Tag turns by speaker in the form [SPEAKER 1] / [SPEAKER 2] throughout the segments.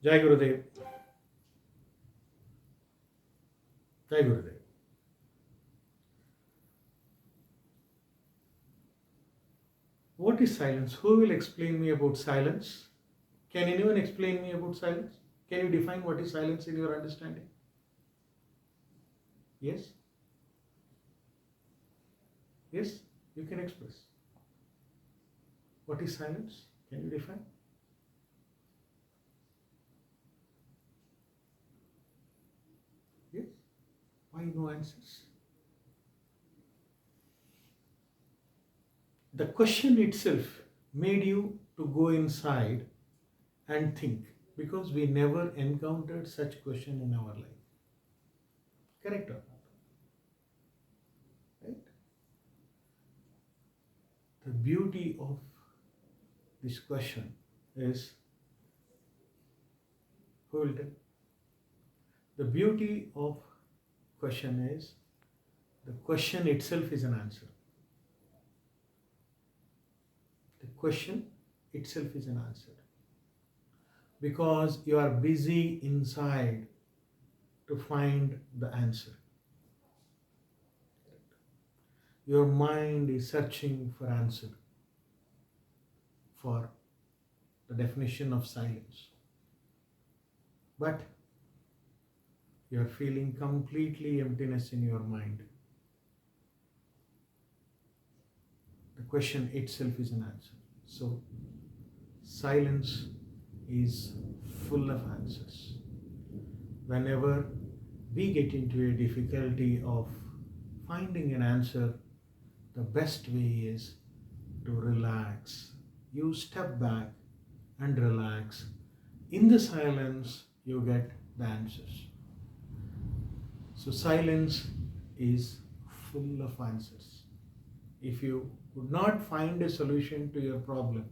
[SPEAKER 1] Jai Gurudev. Jai Gurudev. What is silence? Who will explain me about silence? Can anyone explain me about silence? Can you define what is silence in your understanding? Yes? Yes? You can express. What is silence? Can you define? Yes? Why no answers? The question itself made you to go inside and think, because we never encountered such question in our life. Correct or not? Right? The beauty of this question is, who will tell? The beauty of question is, the question itself is an answer. The question itself is an answer. Because you are busy inside to find the answer. Your mind is searching for answer, for the definition of silence. But you are feeling completely emptiness in your mind. The question itself is an answer. So, silence is full of answers. Whenever we get into a difficulty of finding an answer, the best way is to relax. You step back and relax. In the silence, you get the answers. So, silence is full of answers. If you could not find a solution to your problem,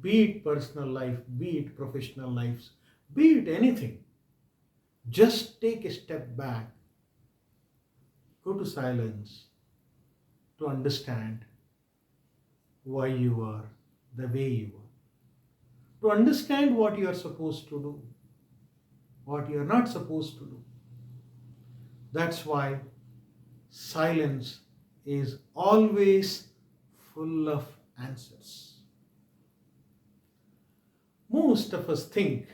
[SPEAKER 1] be it personal life, be it professional lives, be it anything, just take a step back, go to silence to understand why you are the way you are, to understand what you are supposed to do, what you are not supposed to do. That's why silence is always full of answers. Most of us think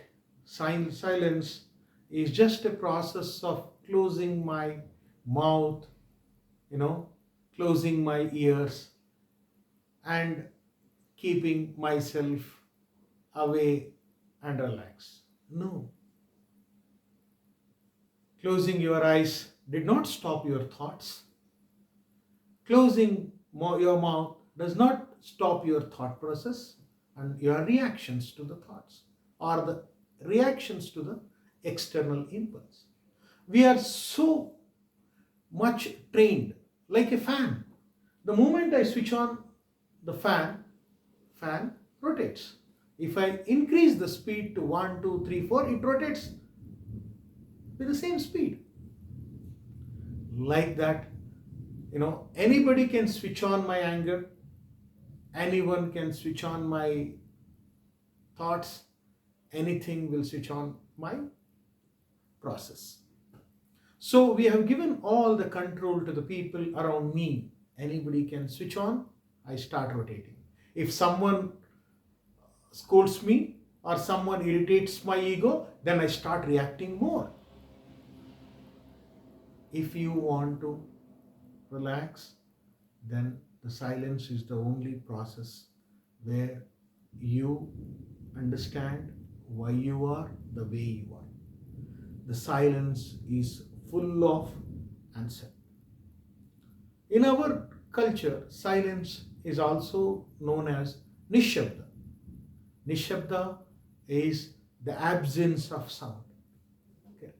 [SPEAKER 1] silence is just a process of closing my mouth, you know, closing my ears and keeping myself away and relax. No. Closing your eyes did not stop your thoughts. Closing your mouth does not stop your thought process and your reactions to the thoughts or the reactions to the external impulse. We are so much trained like a fan. The moment I switch on the fan rotates. If I increase the speed to 1, 2, 3, 4, it rotates with the same speed. Like that, anybody can switch on my anger, anyone can switch on my thoughts, anything will switch on my process. So we have given all the control to the people around me. Anybody can switch on, I start rotating. If someone scolds me or someone irritates my ego, then I start reacting more. If you want to relax, then the silence is the only process where you understand why you are the way you are. The silence is full of answer. In our culture, silence is also known as nishabda. Nishabda is the absence of sound. Okay.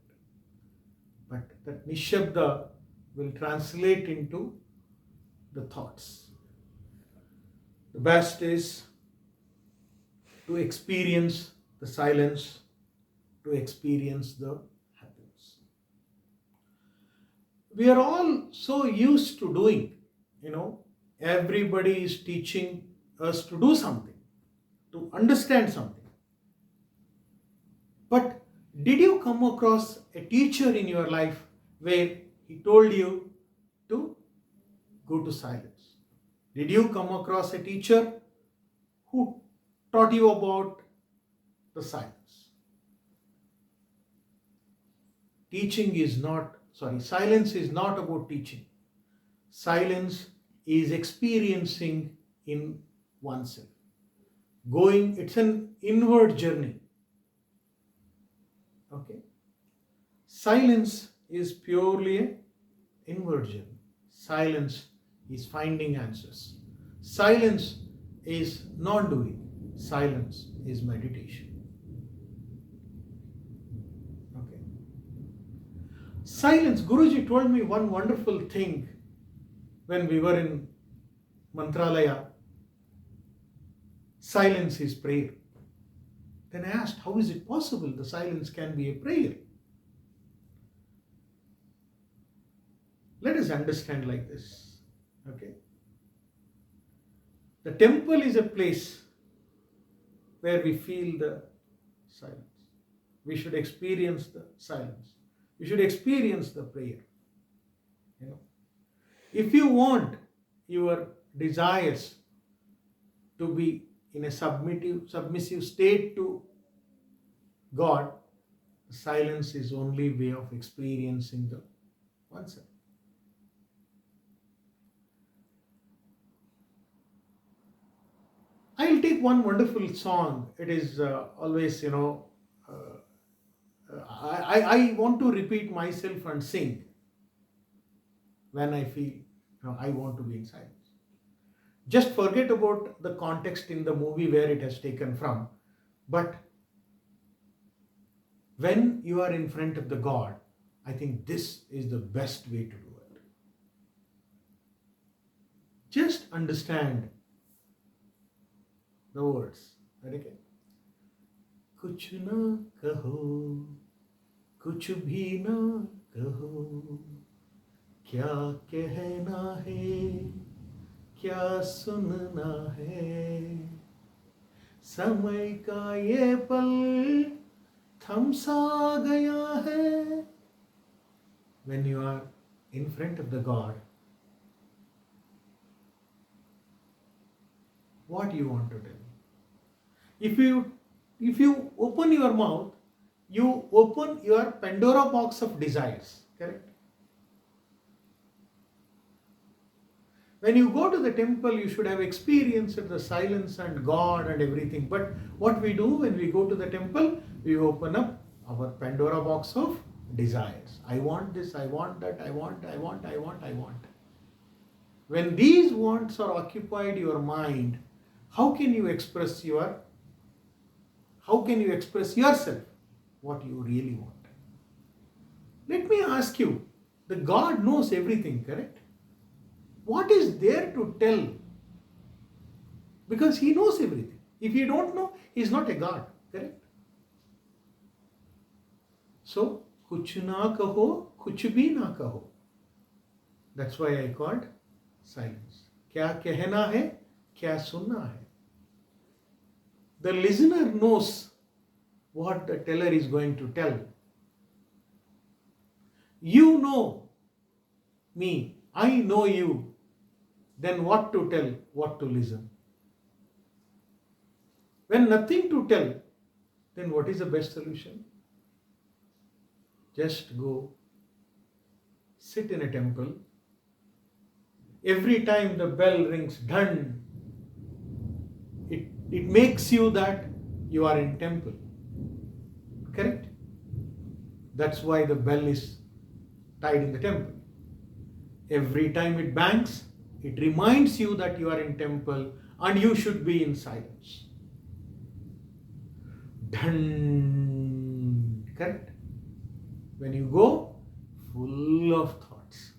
[SPEAKER 1] But that nishabda will translate into the thoughts. The best is to experience the silence, to experience the happiness. We are all so used to doing, everybody is teaching us to do something, to understand something. But did you come across a teacher in your life where he told you to go to silence? Did you come across a teacher who taught you about the silence? Silence is not about teaching. Silence is experiencing in oneself. It's an inward journey. Okay. Silence is purely an inward journey. Silence is finding answers. Silence is non-doing. Silence is meditation. Okay. Silence. Guruji told me one wonderful thing when we were in Mantralaya. Silence is prayer. Then I asked, how is it possible the silence can be a prayer? Let us understand like this. Okay. The temple is a place where we feel the silence. We should experience the silence. We should experience the prayer. If you want your desires to be in a submissive state to God, silence is only way of experiencing the oneself. I'll take one wonderful song. It is always, I want to repeat myself and sing when I feel I want to be in silence. Just forget about the context in the movie where it has taken from. But when you are in front of the God, I think this is the best way to do it. Just understand the words. Okay? कुछ ना कहो, कुछ भी ना कहो, क्या कहना है, क्या सुनना है, समय का ये पल थम सा गया है. When you are in front of the God, what you want to tell? If you open your mouth, you open your Pandora box of desires. Correct? When you go to the temple, you should have experienced the silence and God and everything. But what we do when we go to the temple, we open up our Pandora box of desires. I want this, I want that, I want. When these wants are occupied your mind, how can you express yourself, what you really want? Let me ask you, the God knows everything, correct? What is there to tell? Because He knows everything. If you don't know, He is not a God, correct? So, kuch na kaho, kuch bhi na kaho. That's why I called silence. Kya kehna hai, kya sunna hai. The listener knows what the teller is going to tell. You know me, I know you. Then what to tell, what to listen. When nothing to tell, then what is the best solution? Just go sit in a temple. Every time the bell rings, dhan, it makes you that you are in temple. Correct? That's why the bell is tied in the temple. Every time it bangs, it reminds you that you are in temple and you should be in silence. Dhan. Correct? When you go, full of thoughts,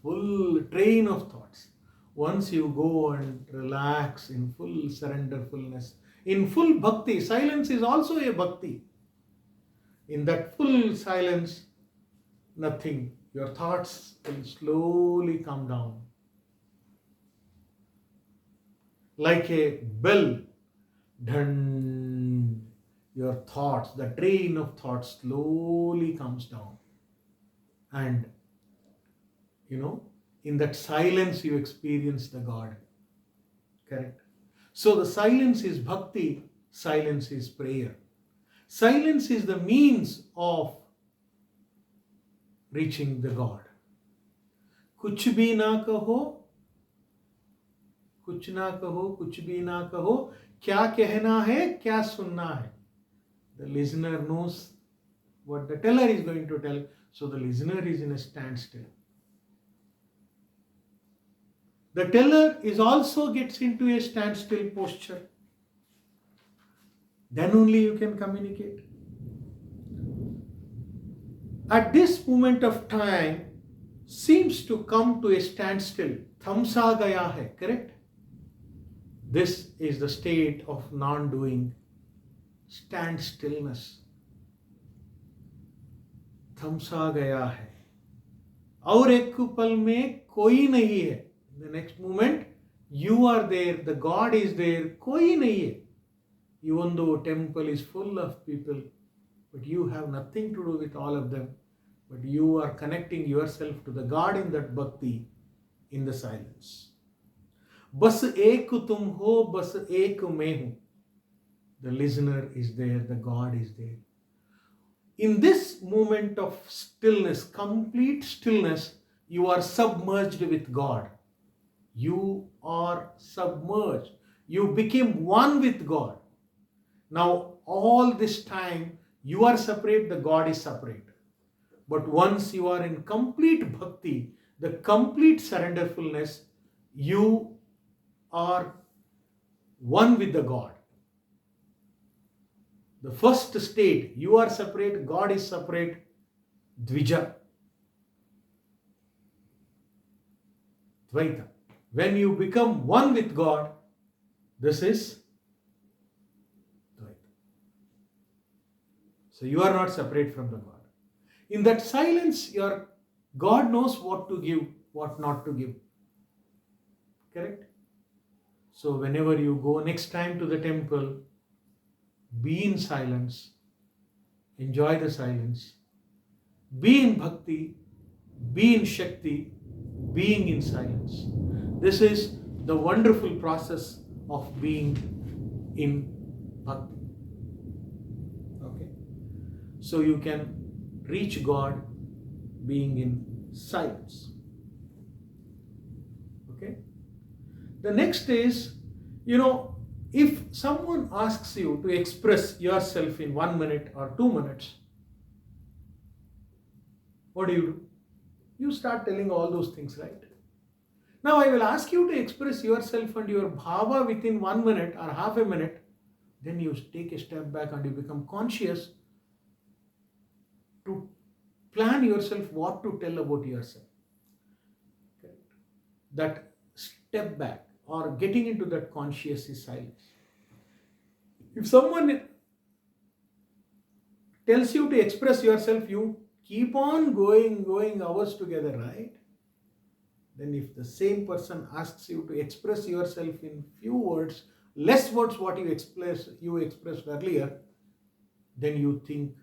[SPEAKER 1] full train of thoughts. Once you go and relax in full surrenderfulness, in full bhakti, silence is also a bhakti. In that full silence, nothing. Your thoughts will slowly come down. Like a bell, dhan, your thoughts, the train of thoughts slowly comes down. And in that silence you experience the God. Correct? So the silence is bhakti, silence is prayer. Silence is the means of reaching the God. कुछ भी ना कहो, कुछ ना कहो, कुछ भी ना कहो, क्या कहना है, क्या सुनना है. The listener knows what the teller is going to tell, so the listener is in a standstill. The teller is also gets into a standstill posture. Then only you can communicate. At this moment of time, seems to come to a standstill. Thamsa gaya hai, correct? This is the state of non-doing, standstillness. Thamsa gaya hai. और एक पल में कोई नहीं है. In the next moment, you are there, the God is there, कोई नहीं है. Even though temple is full of people, but you have nothing to do with all of them. But you are connecting yourself to the God in that bhakti, in the silence. बस एक तुम हो, बस एक मैं हूं. The listener is there, the God is there. In this moment of stillness, complete stillness, you are submerged with God. You are submerged. You became one with God. Now, all this time, you are separate, the God is separate. But once you are in complete bhakti, the complete surrenderfulness, you are one with the God. The first state, you are separate, God is separate, dvija, dvaita. When you become one with God, this is dvaita. So you are not separate from the God. In that silence, your God knows what to give, what not to give. Correct? So whenever you go next time to the temple, be in silence, enjoy the silence, be in bhakti, be in shakti, being in silence. This is the wonderful process of being in bhakti. Okay? So you can reach God being in silence. Okay? The next is, if someone asks you to express yourself in 1 minute or 2 minutes, what do? You start telling all those things, right? Now I will ask you to express yourself and your bhava within 1 minute or half a minute. Then you take a step back and you become conscious to plan yourself what to tell about yourself. Okay. That step back or getting into that conscious is silence. If someone tells you to express yourself, you keep on going hours together, right? Then if the same person asks you to express yourself in few words, less words what you expressed earlier, then you think,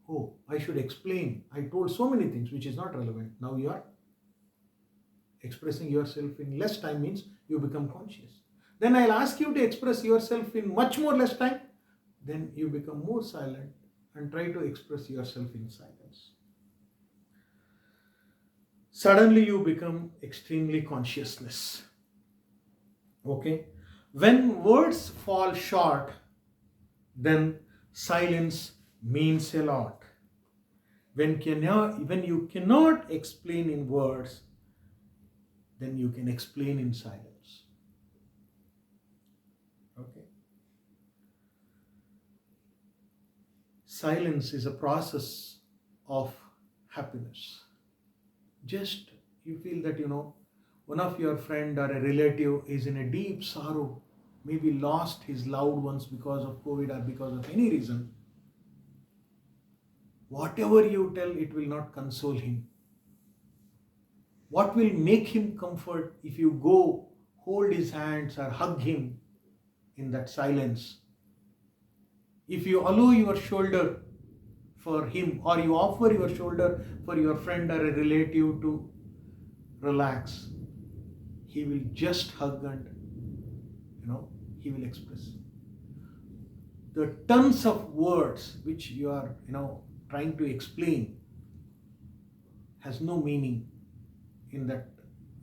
[SPEAKER 1] oh, I should explain. I told so many things which is not relevant. Now you are expressing yourself in less time means you become conscious. Then I'll ask you to express yourself in much more less time. Then you become more silent and try to express yourself in silence. Suddenly you become extremely consciousness. Okay? When words fall short, then silence means a lot. When you cannot explain in words, then you can explain in silence. Okay? Silence is a process of happiness. Just you feel that one of your friend or a relative is in a deep sorrow, maybe lost his loved ones because of COVID or because of any reason. Whatever you tell, it will not console him. What will make him comfort if you go hold his hands or hug him in that silence? If you allow your shoulder for him, or you offer your shoulder for your friend or a relative to relax, he will just hug and he will express. The tons of words which you are trying to explain has no meaning in that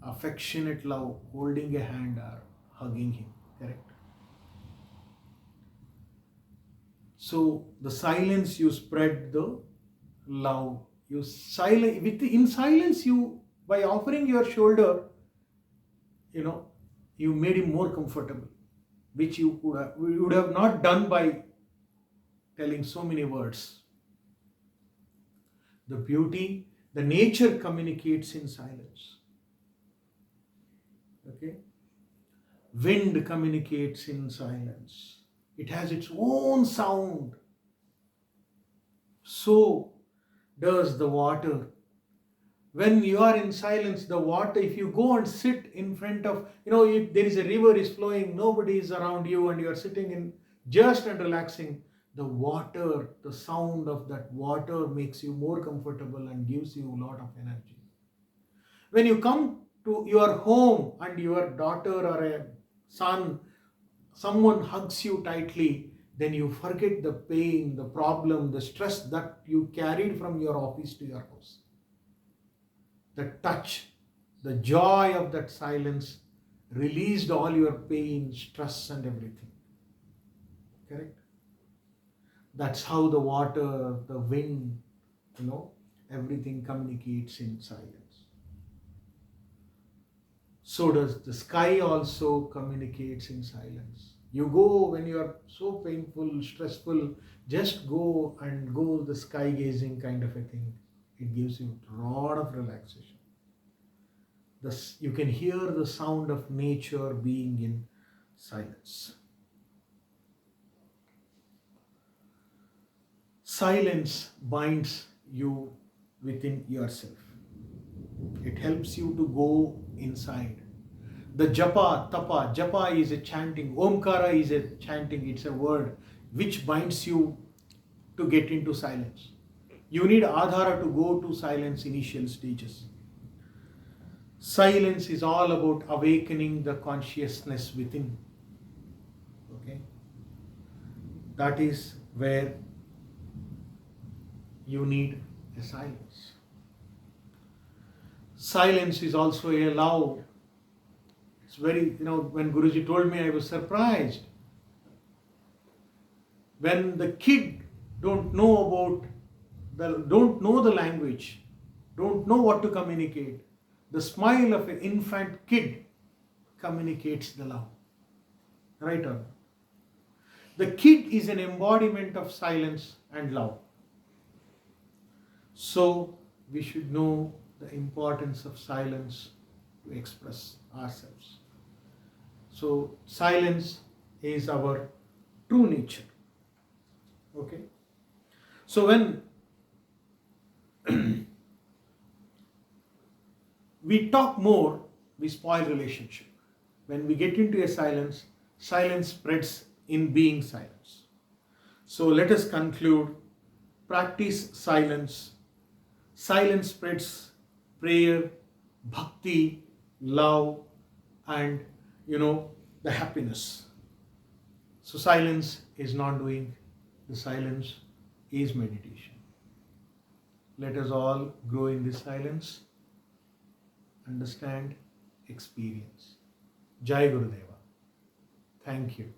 [SPEAKER 1] affectionate love, holding a hand or hugging him. Correct? So the silence you spread the love. In silence you, by offering your shoulder, you made him more comfortable, which you would have not done by telling so many words. The beauty, the nature communicates in silence. Okay? Wind communicates in silence. It has its own sound. So does the water. When you are in silence, the water, if you go and sit in front of, if there is a river is flowing, nobody is around you, and you are sitting in just and relaxing, the water, the sound of that water makes you more comfortable and gives you a lot of energy. When you come to your home and your daughter or a son, someone hugs you tightly, then you forget the pain, the problem, the stress that you carried from your office to your house. The touch, the joy of that silence released all your pain, stress, and everything. Correct? That's how the water, the wind, everything communicates in silence. So does the sky also communicates in silence. You go when you are so painful, stressful, just go the sky gazing kind of a thing. It gives you a lot of relaxation. You can hear the sound of nature being in silence. Silence binds you within yourself. It helps you to go inside. The japa is a chanting, omkara is a chanting, it's a word which binds you to get into silence. You need adhara to go to silence initial stages. Silence is all about awakening the consciousness within. Okay? That is where you need a silence. Silence is also a love. It's very, when Guruji told me, I was surprised. When the kid don't know the language, don't know what to communicate, the smile of an infant kid communicates the love. Right or not? The kid is an embodiment of silence and love. So we should know the importance of silence to express ourselves. So silence is our true nature. Okay? So when we talk more, we spoil relationship. When we get into a silence, silence spreads in being silence. So let us conclude. Practice silence. Silence spreads prayer, bhakti, love, and the happiness. So silence is not doing. The silence is meditation. Let us all grow in this silence, understand, experience. Jai Gurudeva. Thank you.